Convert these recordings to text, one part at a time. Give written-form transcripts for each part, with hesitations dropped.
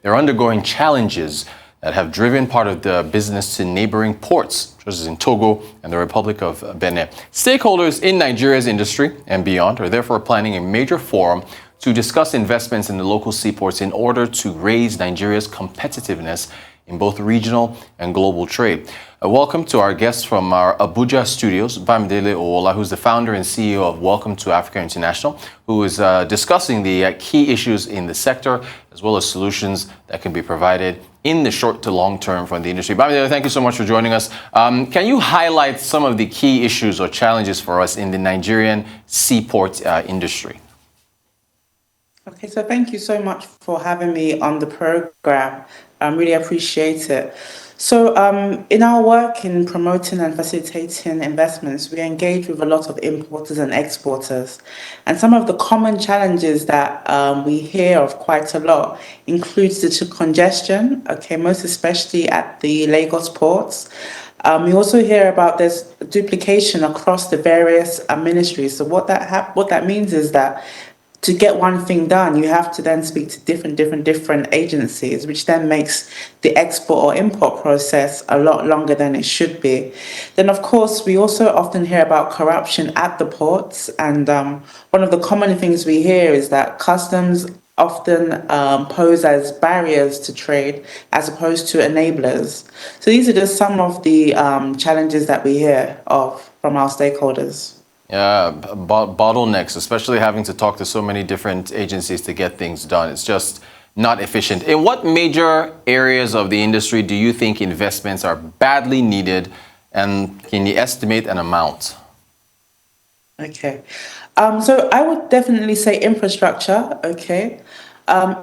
they're undergoing challenges that have driven part of the business to neighboring ports, such as in Togo and the Republic of Benin. Stakeholders in Nigeria's industry and beyond are therefore planning a major forum to discuss investments in the local seaports in order to raise Nigeria's competitiveness in both regional and global trade. Welcome to our guest from our Abuja studios, Bamidele Owoola, who's the founder and CEO of Welcome to Africa International, who is discussing the key issues in the sector, as well as solutions that can be provided in the short to long term from the industry. Bamidele, thank you so much for joining us. Can you highlight some of the key issues or challenges for us in the Nigerian seaport industry? Okay, so thank you so much for having me on the program. I really appreciate it. So in our work in promoting and facilitating investments, we engage with a lot of importers and exporters. And some of the common challenges that we hear of quite a lot includes the congestion, okay, most especially at the Lagos ports. We also hear about this duplication across the various ministries. So what that means is that to get one thing done, you have to then speak to different agencies, which then makes the export or import process a lot longer than it should be. Then, of course, we also often hear about corruption at the ports. And one of the common things we hear is that customs often pose as barriers to trade as opposed to enablers. So these are just some of the challenges that we hear of from our stakeholders. Yeah, bottlenecks, especially having to talk to so many different agencies to get things done. It's just not efficient. In what major areas of the industry do you think investments are badly needed, and can you estimate an amount? Okay. So I would definitely say infrastructure, okay.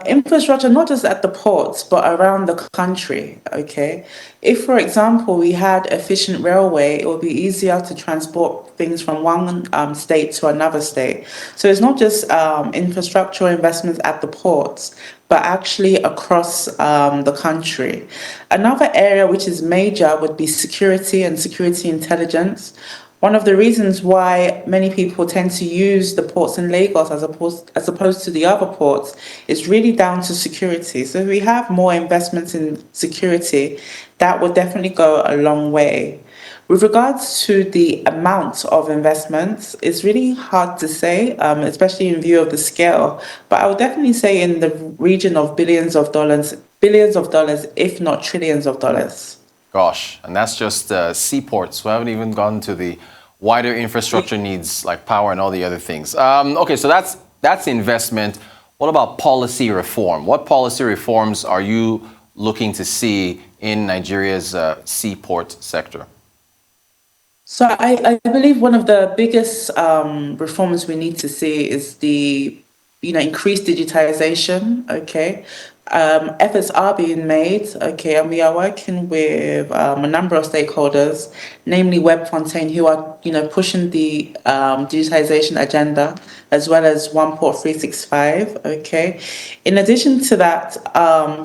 Infrastructure, not just at the ports, but around the country, okay? If, for example, we had efficient railway, it would be easier to transport things from one state to another state. So it's not just infrastructural investments at the ports, but actually across the country. Another area which is major would be security and security intelligence. One of the reasons why many people tend to use the ports in Lagos as opposed to the other ports is really down to security. So if we have more investments in security, that would definitely go a long way. With regards to the amount of investments, it's really hard to say, especially in view of the scale. But I would definitely say in the region of billions of dollars, if not trillions of dollars. Gosh, and that's just seaports. We haven't even gone to the wider infrastructure needs like power and all the other things. Okay, so that's investment. What about policy reform? What policy reforms are you looking to see in Nigeria's seaport sector? So I believe one of the biggest reforms we need to see is the increased digitization, okay? Efforts are being made, okay, and we are working with a number of stakeholders, namely WebFontaine, who are, pushing the digitization agenda, as well as One Port 365, okay. In addition to that,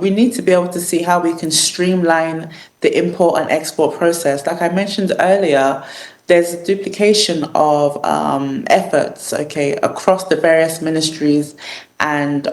we need to be able to see how we can streamline the import and export process. Like I mentioned earlier, there's a duplication of efforts, okay, across the various ministries and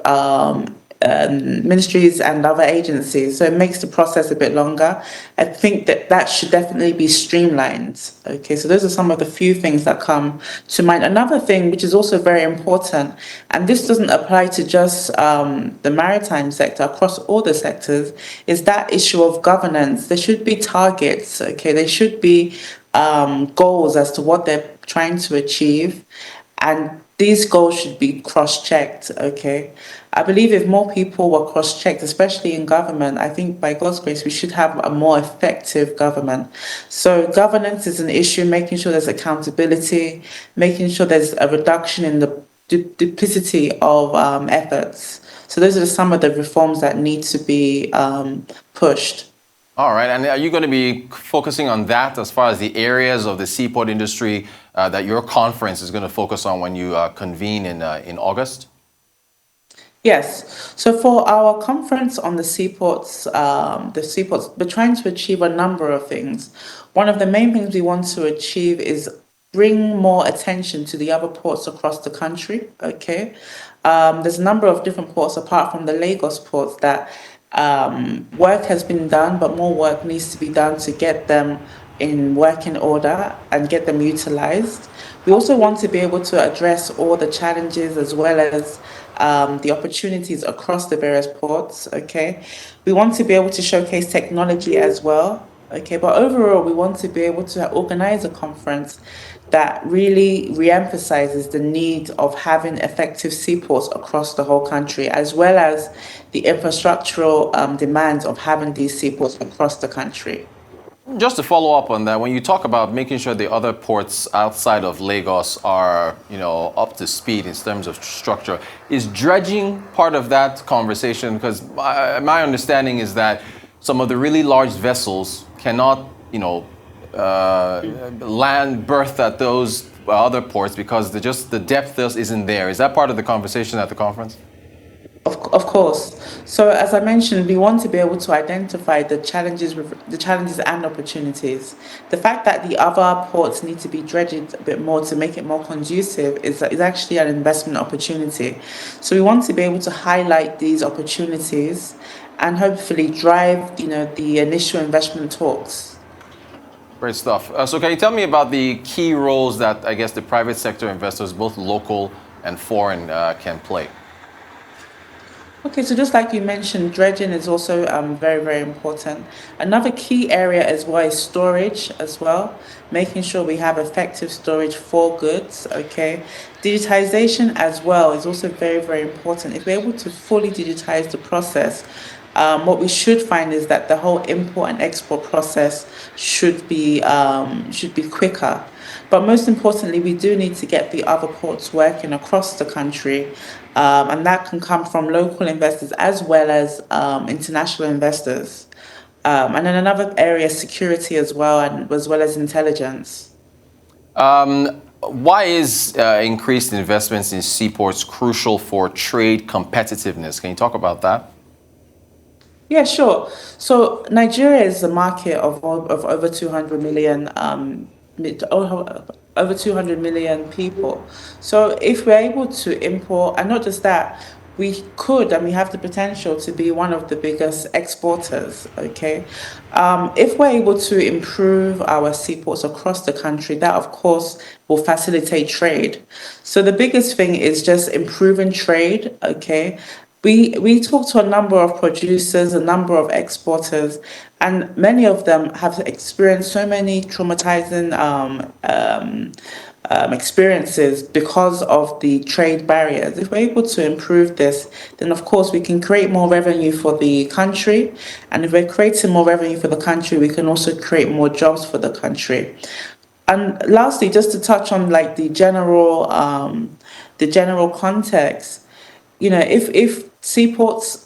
other agencies, so it makes the process a bit longer. I think that should definitely be streamlined. Okay, so those are some of the few things that come to mind. Another thing which is also very important, and this doesn't apply to just the maritime sector, across all the sectors, is that issue of governance. There should be targets, okay, there should be goals as to what they're trying to achieve, and these goals should be cross-checked, okay? I believe if more people were cross-checked, especially in government, I think by God's grace, we should have a more effective government. So governance is an issue, making sure there's accountability, making sure there's a reduction in the duplicity of efforts. So those are some of the reforms that need to be pushed. All right, and are you going to be focusing on that as far as the areas of the seaport industry that your conference is going to focus on when you convene in August? Yes. So for our conference on the seaports, we're trying to achieve a number of things. One of the main things we want to achieve is bring more attention to the other ports across the country. Okay, there's a number of different ports apart from the Lagos ports that Work has been done, but more work needs to be done to get them in working order and get them utilized. We also want to be able to address all the challenges as well as the opportunities across the various ports. Okay, we want to be able to showcase technology as well. Okay, but overall, we want to be able to organize a conference that really re-emphasizes the need of having effective seaports across the whole country, as well as the infrastructural demands of having these seaports across the country. Just to follow up on that, when you talk about making sure the other ports outside of Lagos are, up to speed in terms of structure, is dredging part of that conversation? Because my understanding is that some of the really large vessels cannot, land berth at those other ports because the depth just isn't there. Is that part of the conversation at the conference? Of course. So as I mentioned, we want to be able to identify the challenges and opportunities. The fact that the other ports need to be dredged a bit more to make it more conducive is actually an investment opportunity. So we want to be able to highlight these opportunities and hopefully drive, the initial investment talks. Great stuff. So can you tell me about the key roles that I guess the private sector investors, both local and foreign, can play? Okay, so just like you mentioned, dredging is also very, very important. Another key area as well is storage as well, making sure we have effective storage for goods, okay? Digitization as well is also very, very important. If we're able to fully digitize the process, what we should find is that the whole import and export process should be quicker. But most importantly, we do need to get the other ports working across the country, and that can come from local investors as well as international investors. And then another area is security as well, and as well as intelligence. Why is increased investments in seaports crucial for trade competitiveness? Can you talk about that? Yeah, sure. So Nigeria is a market of over 200 million, over 200 million people. So if we're able to import, and not just that, we could and we have the potential to be one of the biggest exporters, okay? If we're able to improve our seaports across the country, that of course will facilitate trade. So the biggest thing is just improving trade, okay? We talked to a number of producers, a number of exporters, and many of them have experienced so many traumatizing experiences because of the trade barriers. If we're able to improve this, then of course we can create more revenue for the country. And if we're creating more revenue for the country, we can also create more jobs for the country. And lastly, just to touch on like the general context, if seaports,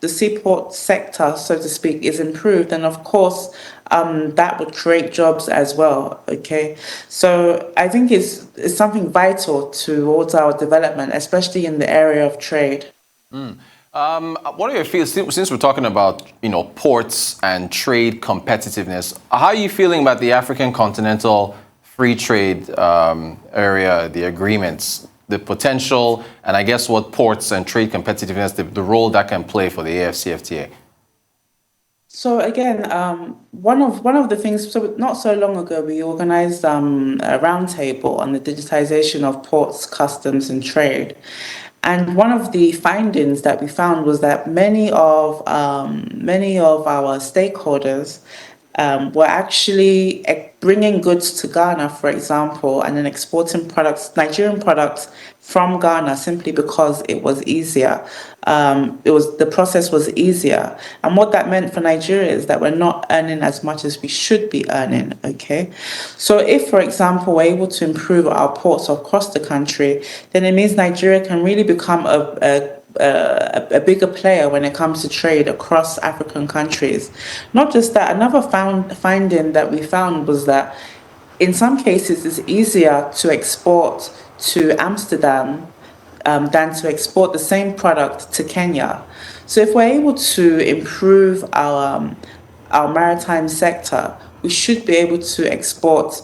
the seaport sector, so to speak, is improved, then of course that would create jobs as well. Okay, so I think it's something vital towards our development, especially in the area of trade. What are your feelings, since we're talking about, ports and trade competitiveness, how are you feeling about the African continental free trade area, the agreements, the potential, and I guess what ports and trade competitiveness, the role that can play for the AFCFTA? So again, one of the things. So not so long ago, we organised a roundtable on the digitization of ports, customs, and trade. And one of the findings that we found was that many of our stakeholders were actually bringing goods to Ghana, for example, and then exporting Nigerian products from Ghana simply because it was easier. The process was easier, and what that meant for Nigeria is that we're not earning as much as we should be earning. Okay, so if, for example, we're able to improve our ports across the country, then it means Nigeria can really become a bigger player when it comes to trade across African countries. Not just that, another finding that we found was that in some cases it's easier to export to Amsterdam than to export the same product to Kenya. So if we're able to improve our maritime sector, we should be able to export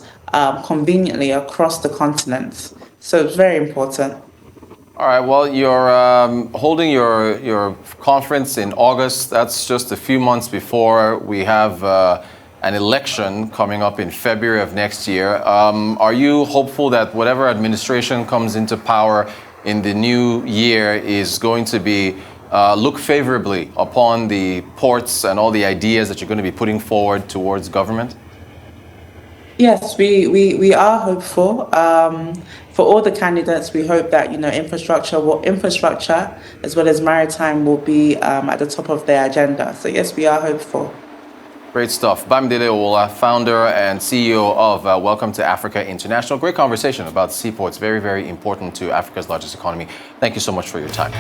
conveniently across the continent. So it's very important. All right. Well, you're holding your conference in August. That's just a few months before we have an election coming up in February of next year. Are you hopeful that whatever administration comes into power in the new year is going to be look favorably upon the ports and all the ideas that you're going to be putting forward towards government? Yes, we are hopeful. For all the candidates, we hope that infrastructure as well as maritime will be at the top of their agenda. So yes, we are hopeful. Great stuff. Bamidele Owoola, founder and CEO of Welcome to Africa International. Great conversation about seaports. Very, very important to Africa's largest economy. Thank you so much for your time.